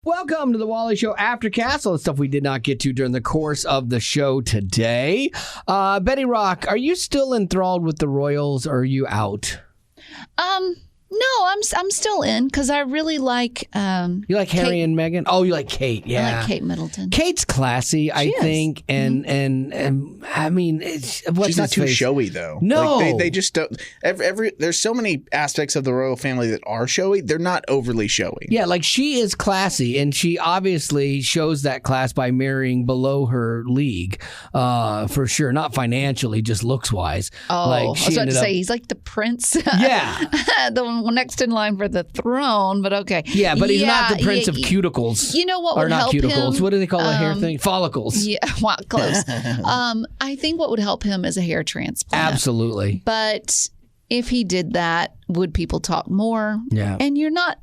Welcome to the Wally Show Aftercast. All the stuff we did not get to during the course of the show today. Betty Rock, are you still enthralled with the Royals or are you out? No, I'm still in because I really like. You like Harry Kate. and Meghan? Oh, you like Kate? Yeah, I like Kate Middleton. Kate's classy, I think, and I mean, she's not too showy though. No, like they just don't. There's so many aspects of the royal family that are showy. They're not overly showy. Yeah, like she is classy, and she obviously shows that class by marrying below her league, for sure. Not financially, just looks wise. Oh, like, I was about to say he's like the prince. Yeah, the one next in line for the throne. But okay. Yeah, but he's not the prince of cuticles. You know what would or not help cuticles? him? What do they call a hair thing? Follicles. Yeah, well, close. I think what would help him is a hair transplant. Absolutely. But if he did that, would people talk more? Yeah. And you're not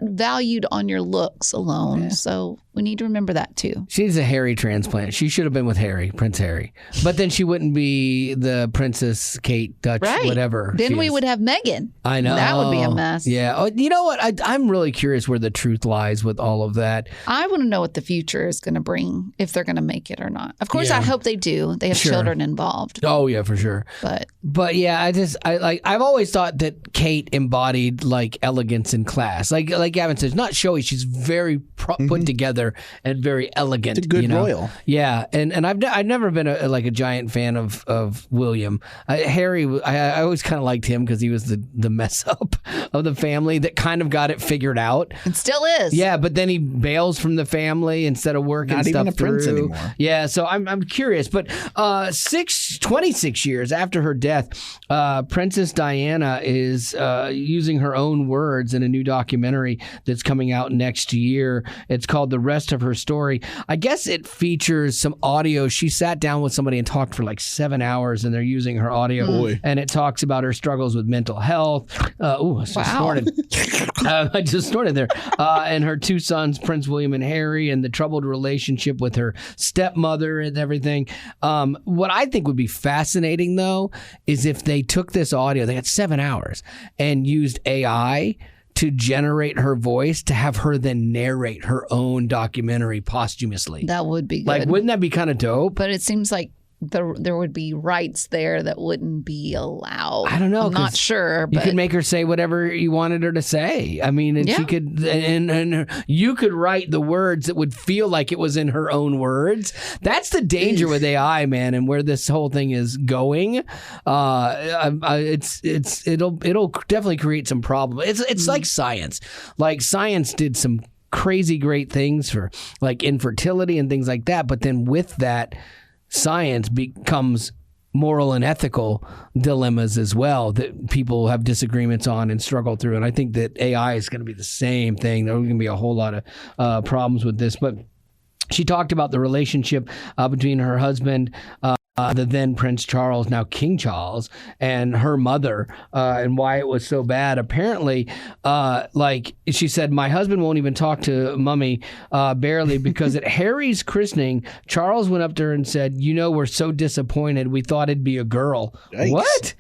valued on your looks alone. Yeah. So we need to remember that too. She's a Harry transplant. She should have been with Harry, Prince Harry. But then she wouldn't be the Princess Kate, Dutch, whatever. Then we would have Meghan. I know. That would be a mess. Yeah. Oh, you know what? I'm really curious where the truth lies with all of that. I want to know what the future is going to bring, if they're going to make it or not. Of course, I hope they do. They have children involved. Oh, yeah, for sure. But yeah, I've always thought that Kate embodied like elegance and class. Like Gavin says, not showy. She's very put together and very elegant. It's a good royal. Yeah, and I've never been a giant fan of William. Harry, I always kind of liked him because he was the mess up of the family that kind of got it figured out. And still is. Yeah, but then he bails from the family instead of working Not stuff even a through. prince anymore. Yeah, so I'm curious. But 26 years after her death, Princess Diana is using her own words in a new documentary that's coming out next year. It's called The Rest of Her Story. I guess it features some audio. She sat down with somebody and talked for like 7 hours, and they're using her audio. Boy. And it talks about her struggles with mental health. I just snorted. I just snorted there. And her two sons, Prince William and Harry, and the troubled relationship with her stepmother and everything. What I think would be fascinating, though, is if they took this audio, they had 7 hours, and used AI to generate her voice to have her then narrate her own documentary posthumously. That would be good. Like, wouldn't that be kind of dope? But it seems like there would be rights there that wouldn't be allowed. I don't know. I'm not sure. You but could make her say whatever you wanted her to say. I mean, and she could, and you could write the words that would feel like it was in her own words. That's the danger with AI, man, and where this whole thing is going. It'll definitely create some problems. It's like science. Like science did some crazy great things for like infertility and things like that, but then with that, science becomes moral and ethical dilemmas as well that people have disagreements on and struggle through. And I think that AI is going to be the same thing. There's going to be a whole lot of problems with this. But she talked about the relationship between her husband, the then Prince Charles, now King Charles, and her mother, and why it was so bad. Apparently, like she said, my husband won't even talk to Mummy, barely, because at Harry's christening, Charles went up to her and said, we're so disappointed. We thought it'd be a girl. Yikes. What?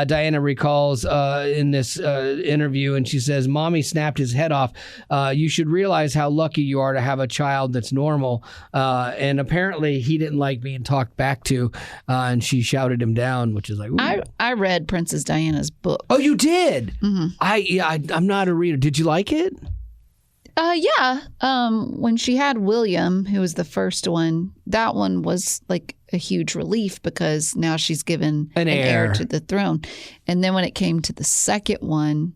Diana recalls in this interview, and she says, Mommy snapped his head off. You should realize how lucky you are to have a child that's normal. And apparently he didn't like being talked back to. And she shouted him down, which is like, ooh. I read Princess Diana's book. Oh, you did? Mm-hmm. I'm not a reader. Did you like it? Yeah. When she had William, who was the first one, that one was like a huge relief because now she's given an heir to the throne. And then when it came to the second one,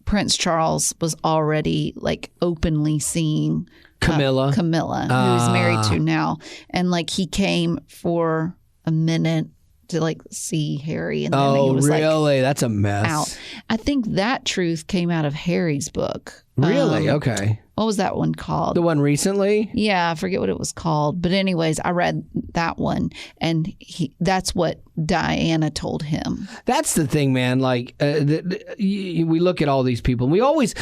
Prince Charles was already like openly seeing Camilla, who he's married to now. And like he came for a minute to like see Harry. And then he was really? That's a mess. Out. I think that truth came out of Harry's book. Really? Okay. What was that one called? The one recently? Yeah, I forget what it was called. But anyways, I read that one, and that's what Diana told him. That's the thing, man. Like, we look at all these people. And we always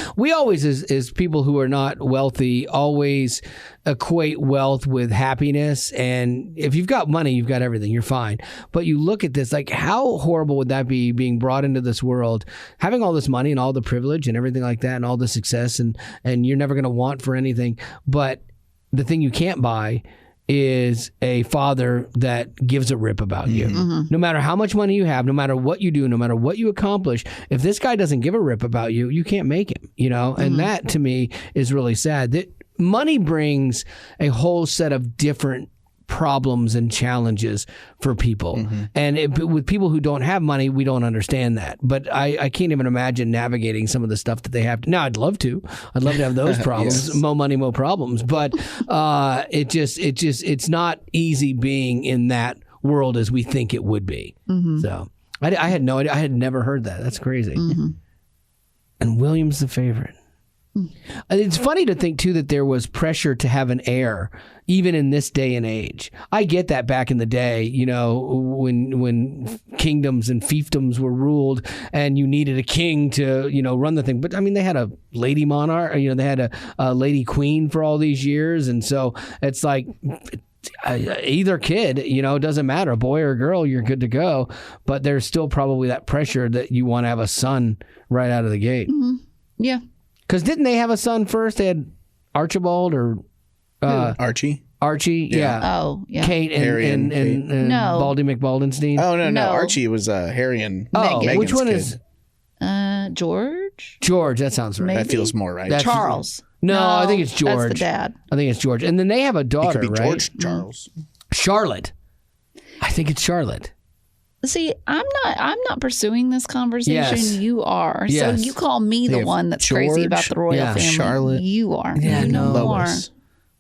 as people who are not wealthy, always equate wealth with happiness. And if you've got money, you've got everything. You're fine. But you look at this, like, how horrible would that be being brought into this world, having all this money and all the privilege and everything like that and all the success access and you're never going to want for anything. But the thing you can't buy is a father that gives a rip about you. No matter how much money you have, no matter what you do, no matter what you accomplish, if this guy doesn't give a rip about you, you can't make him, you know? And that to me is really sad. That money brings a whole set of different problems and challenges for people. And with people who don't have money, we don't understand that. But I can't even imagine navigating some of the stuff that they have to. Now, I'd love to. I'd love to have those problems. Mo money, mo problems. But it's not easy being in that world as we think it would be. So I had no idea. I had never heard that. That's crazy. And William's the favorite. It's funny to think, too, that there was pressure to have an heir, even in this day and age. I get that back in the day, you know, when kingdoms and fiefdoms were ruled and you needed a king to, you know, run the thing. But, I mean, they had a lady monarch, you know, they had a lady queen for all these years. And so it's like either kid, you know, it doesn't matter, a boy or a girl, you're good to go. But there's still probably that pressure that you want to have a son right out of the gate. Yeah. Because didn't they have a son first? They had Archibald or Archie. Yeah. Oh, yeah. Kate and No. Baldy McBaldenstein. Oh, no. No. Archie was Harry and Meghan. Which one kid. is George? George? That sounds right. Maybe. That feels more right. That's- Charles. No, I think it's George. That's the dad. I think it's George. And then they have a It daughter, could be right? George Charles. Charlotte. I think it's Charlotte. See, I'm not pursuing this conversation. Yes. You are. Yes. So you call me the one that's crazy George, about the royal family. Charlotte. You are. Yeah, you know no. more.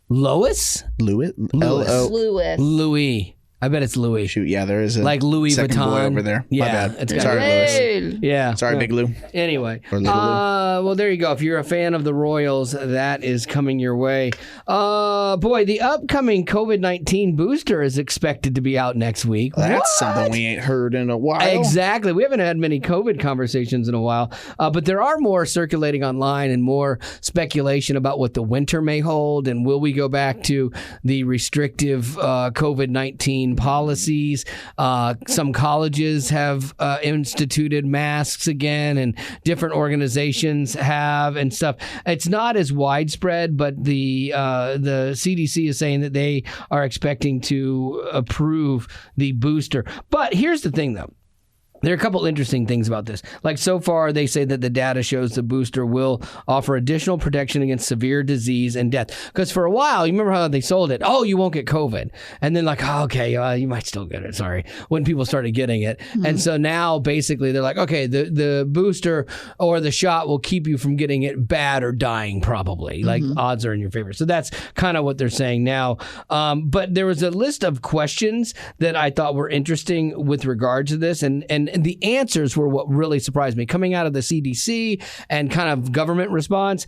Lois. Louis? Louis. Louis. I bet it's Louis. Shoot, yeah, there is a Like Louis second Vuitton. boy over there. Yeah, My bad. it's got- Sorry, Louis. Hey. Yeah. Sorry, Big Lou. Anyway, Or Little Lou. well, there you go. If you're a fan of the Royals, that is coming your way. Boy, the upcoming COVID-19 booster is expected to be out next week. That's What? something we ain't heard in a while. Exactly. We haven't had many COVID conversations in a while, but there are more circulating online and more speculation about what the winter may hold, and will we go back to the restrictive COVID-19 policies? Some colleges have instituted masks again, and different organizations have and stuff. It's not as widespread, but the CDC is saying that they are expecting to approve the booster. But here's the thing, though. There are a couple interesting things about this. Like, so far, they say that the data shows the booster will offer additional protection against severe disease and death. Because for a while, you remember how they sold it? Oh, you won't get COVID. And then like, oh, okay, you might still get it. Sorry. When people started getting it. And so now, basically, they're like, okay, the booster or the shot will keep you from getting it bad or dying, probably. Like, odds are in your favor. So that's kind of what they're saying now. But there was a list of questions that I thought were interesting with regard to this. And the answers were what really surprised me. Coming out of the CDC and kind of government response,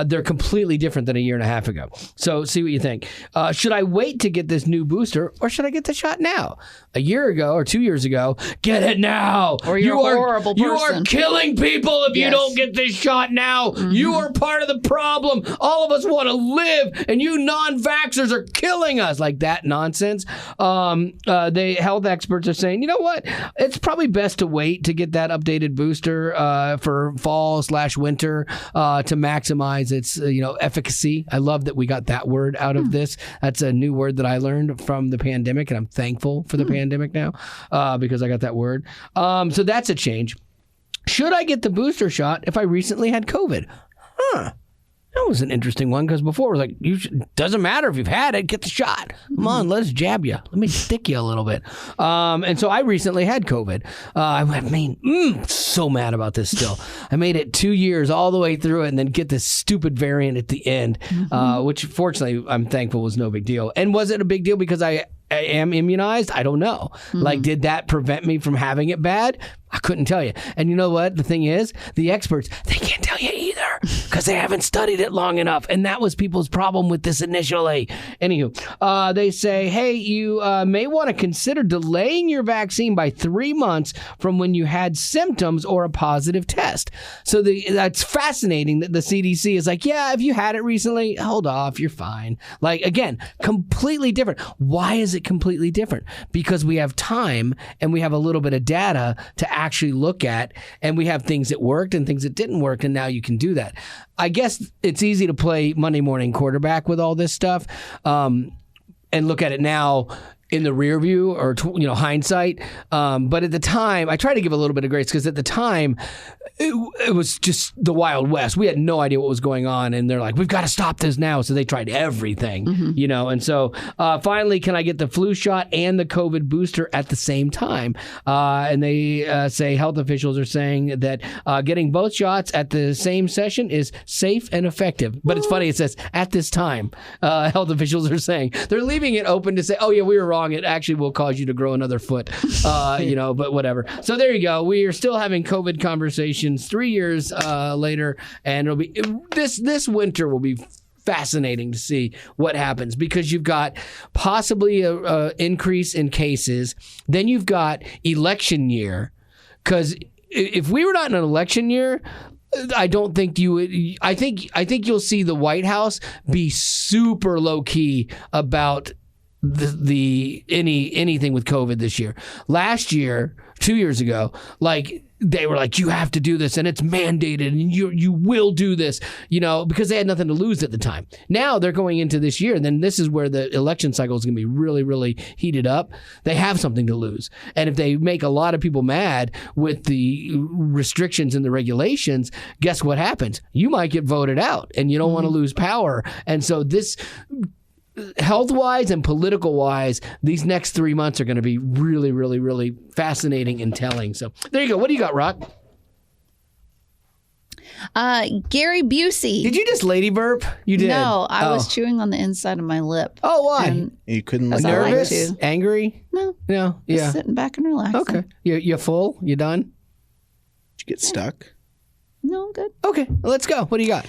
they're completely different than a year and a half ago. So see what you think. Should I wait to get this new booster, or should I get the shot now? A year ago or 2 years ago, get it now. Or you're a horrible person. You are killing people if you don't get this shot now. You are part of the problem. All of us want to live, and you non-vaxxers are killing us. Like that nonsense. The health experts are saying, you know what? It's probably best to wait to get that updated booster for fall/winter to maximize its efficacy. I love that we got that word out of this. That's a new word that I learned from the pandemic, and I'm thankful for the pandemic now because I got that word. So that's a change. Should I get the booster shot if I recently had COVID? That was an interesting one, because before it was like, doesn't matter if you've had it, get the shot. Come on, let's jab you. Let me stick you a little bit. And so I recently had COVID. So mad about this still. I made it 2 years all the way through it and then get this stupid variant at the end, which fortunately I'm thankful was no big deal. And was it a big deal because I am immunized? I don't know. Like, did that prevent me from having it bad? I couldn't tell you. And you know what? The thing is, the experts, they can't tell you either because they haven't studied it long enough. And that was people's problem with this initially. Anywho, they say, hey, you may want to consider delaying your vaccine by 3 months from when you had symptoms or a positive test. So that's fascinating that the CDC is like, yeah, if you had it recently, hold off, you're fine. Like, again, completely different. Why is it completely different? Because we have time and we have a little bit of data to actually look at, and we have things that worked and things that didn't work, and now you can do that. I guess it's easy to play Monday morning quarterback with all this stuff, and look at it now in the rear view or hindsight. But at the time, I try to give a little bit of grace because at the time, it was just the Wild West. We had no idea what was going on, and they're like, "We've got to stop this now." So they tried everything, And so finally, can I get the flu shot and the COVID booster at the same time? And they say health officials are saying that getting both shots at the same session is safe and effective. But it's funny; it says at this time. Health officials are saying they're leaving it open to say, "Oh yeah, we were wrong. It actually will cause you to grow another foot." But whatever. So there you go. We are still having COVID conversations 3 years later, and it'll be this winter will be fascinating to see what happens because you've got possibly a increase in cases. Then you've got election year, because if we were not in an election year, I don't think you would. I think you'll see the White House be super low key about anything with COVID this year. Last year, 2 years ago, they were like, you have to do this and it's mandated and you will do this, because they had nothing to lose at the time. Now they're going into this year, and then this is where the election cycle is going to be really, really heated up. They have something to lose. And if they make a lot of people mad with the restrictions and the regulations, guess what happens? You might get voted out, and you don't want to lose power. And so this, health-wise and political-wise, these next 3 months are going to be really, really, really fascinating and telling. So there you go. What do you got, Rock? Gary Busey. Did you just lady burp? You did. No, I was chewing on the inside of my lip. Oh, why? You couldn't let nervous? Angry? No. Yeah. Just sitting back and relaxing. Okay. You full? You done? Did you get stuck? No, I'm good. Okay, let's go. What do you got?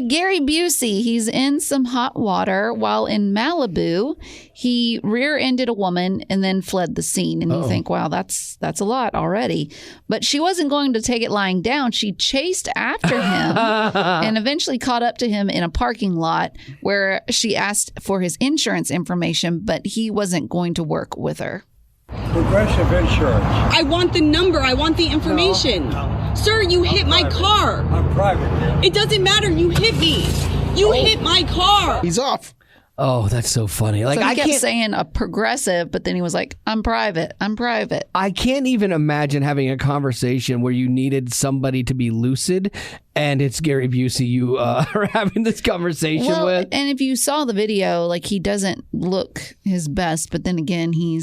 Gary Busey, he's in some hot water while in Malibu. He rear-ended a woman and then fled the scene. And you think, wow, that's a lot already. But she wasn't going to take it lying down. She chased after him and eventually caught up to him in a parking lot where she asked for his insurance information, but he wasn't going to work with her. Progressive Insurance. I want the number. I want the information. No. Sir, you hit my car. I'm private, man. It doesn't matter. You hit me. You hit my car. He's off. Oh, that's so funny. So he kept saying a progressive, but then he was like, I'm private. I'm private. I can't even imagine having a conversation where you needed somebody to be lucid, and it's Gary Busey you are having this conversation with. And if you saw the video, he doesn't look his best, but then again, he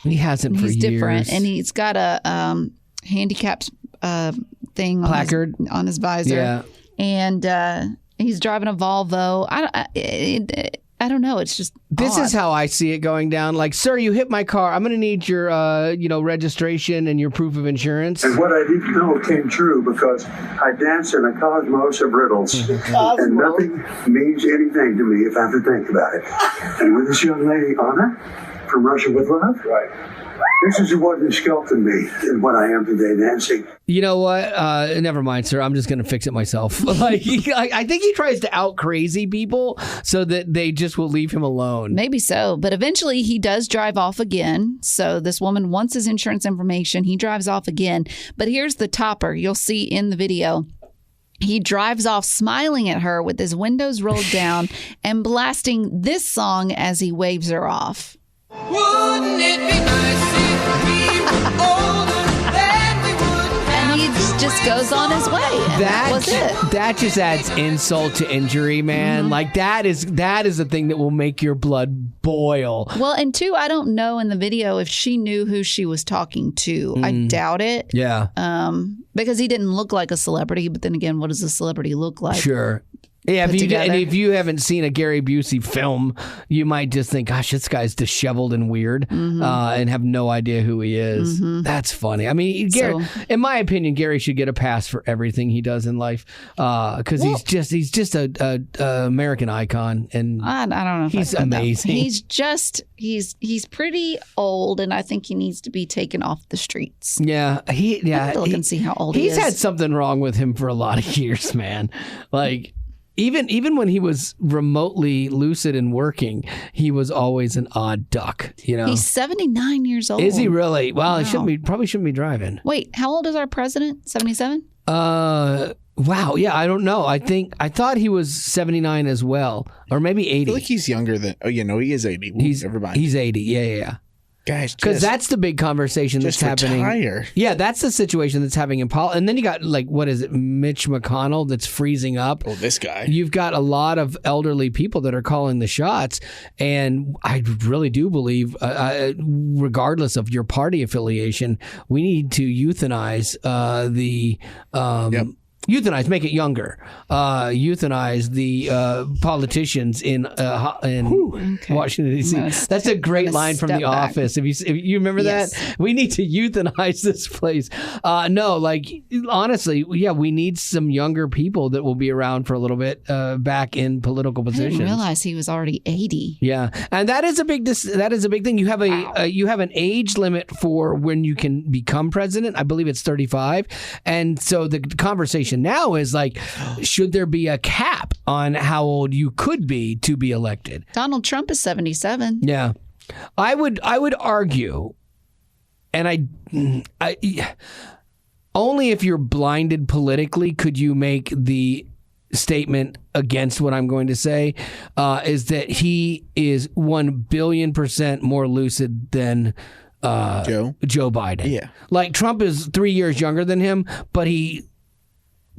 hasn't for years. He's different, and he's got a handicapped thing placard on his visor. Yeah. And he's driving a Volvo. I don't know. It's just this odd. Is how I see it going down. Sir, you hit my car. I'm going to need your, registration and your proof of insurance. And what I didn't know came true because I dance in a cosmos of riddles. And nothing means anything to me if I have to think about it. And with this young lady, Anna, from Russia with Love, right? This is what has sculpted me in what I am today, Nancy. You know what? Never mind, sir. I'm just going to fix it myself. I think he tries to out crazy people so that they just will leave him alone. Maybe so. But eventually he does drive off again. So this woman wants his insurance information. He drives off again. But here's the topper. You'll see in the video. He drives off smiling at her with his windows rolled down and blasting this song as he waves her off. Wouldn't it be nice if we were older, then we wouldn't have And he just goes on his way. And that was it. That just adds insult to injury, man. Mm-hmm. That is the thing that will make your blood boil. Well, and two, I don't know in the video if she knew who she was talking to. I doubt it. Yeah. Because he didn't look like a celebrity. But then again, what does a celebrity look like? Sure. Yeah, if you haven't seen a Gary Busey film, you might just think, gosh, this guy's disheveled and weird and have no idea who he is. That's funny. I mean, Gary, in my opinion, Gary should get a pass for everything he does in life because he's just a American icon. And I don't know if he's amazing. He's pretty old, and I think he needs to be taken off the streets. Yeah. I have to look and see how old he is. He's had something wrong with him for a lot of years, man. Even when he was remotely lucid and working, he was always an odd duck. He's 79 years old. Is he really? Well, wow. He probably shouldn't be driving. Wait, how old is our president? 77? Wow. Yeah, I don't know. I thought he was 79 as well, or maybe 80. I feel like he's younger than. Oh, he is 80. Everybody. He's 80. Yeah. Guys, because that's the big conversation that's happening. Retire. Yeah, that's the situation that's happening in politics. And then you got what is it, Mitch McConnell that's freezing up. Oh, this guy. You've got a lot of elderly people that are calling the shots, and I really do believe, regardless of your party affiliation, we need to euthanize the. Euthanize, make it younger. Euthanize the politicians in Washington D.C. That's a great line from The Office. If you remember that, we need to euthanize this place. Honestly, we need some younger people that will be around for a little bit back in political positions. I didn't realize he was already 80. Yeah, and that is a big thing. You have you have an age limit for when you can become president. I believe it's 35, and so the conversation now is like, should there be a cap on how old you could be to be elected? Donald Trump is 77. Yeah, I would argue, and I only if you're blinded politically could you make the statement against what I'm going to say, is that he is 1 billion% more lucid than Joe Biden. Yeah, like Trump is 3 years younger than him, but he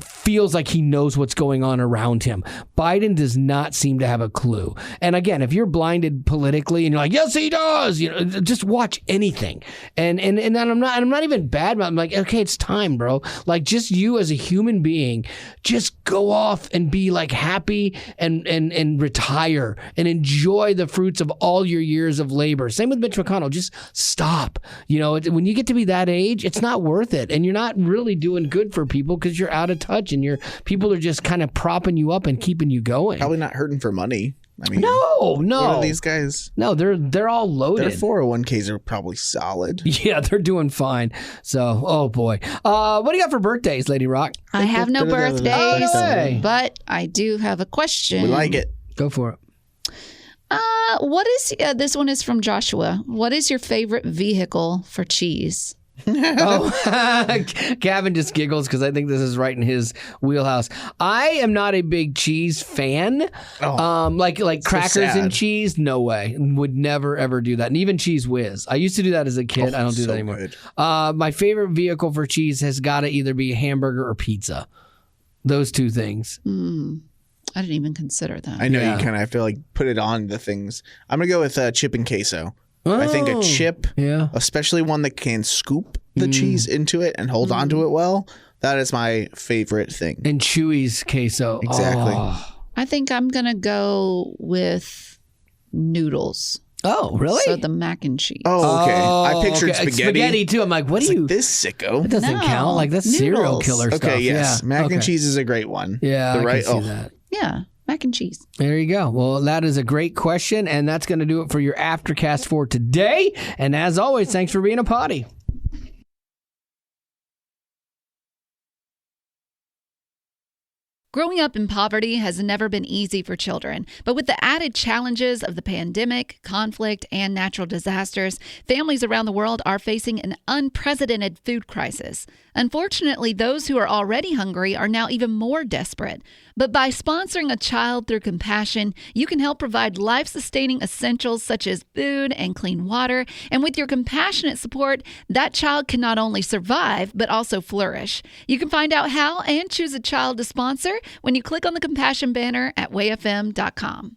feels like he knows what's going on around him. Biden does not seem to have a clue. And again, if you're blinded politically and you're like, yes, he does, just watch anything. And I'm not even bad, but I'm like, okay, it's time, bro. Like, just you as a human being, just go off and be like happy and retire and enjoy the fruits of all your years of labor. Same with Mitch McConnell. Just stop. When you get to be that age, it's not worth it. And you're not really doing good for people because you're out of touch and people are just kind of propping you up and keeping you going. Probably not hurting for money. I mean, no. What are these guys? No, they're all loaded. Their 401ks are probably solid. Yeah, they're doing fine. So, oh boy. What do you got for birthdays, Lady Rock? I have no birthdays, but I do have a question. We like it. Go for it. What is this one is from Joshua. What is your favorite vehicle for cheese? Gavin just giggles because I think this is right in his wheelhouse. I am not a big cheese fan. Like crackers and cheese, no way. Would never ever do that. And even Cheese Whiz. I used to do that as a kid. I don't do that anymore. My favorite vehicle for cheese has got to either be hamburger or pizza. Those two things. I didn't even consider that. I know you kind of have to put it on the things. I'm gonna go with chip and queso. I think a chip, especially one that can scoop the cheese into it and hold on to it well, that is my favorite thing. And Chewy's queso. Exactly. I think I'm going to go with noodles. Oh, really? So the mac and cheese. Oh, okay. I pictured spaghetti. Spaghetti, too. I'm like, what are you? This sicko. That doesn't count. Like, that's serial killer stuff. Okay, yes. Mac and cheese is a great one. Yeah, I can see that. Yeah. Mac and cheese. There you go. Well, that is a great question, and that's going to do it for your Aftercast for today. And as always, thanks for being a potty. Growing up in poverty has never been easy for children, but with the added challenges of the pandemic, conflict, and natural disasters, families around the world are facing an unprecedented food crisis. Unfortunately, those who are already hungry are now even more desperate. But by sponsoring a child through compassion, you can help provide life-sustaining essentials such as food and clean water. And with your compassionate support, that child can not only survive, but also flourish. You can find out how and choose a child to sponsor when you click on the compassion banner at wayfm.com.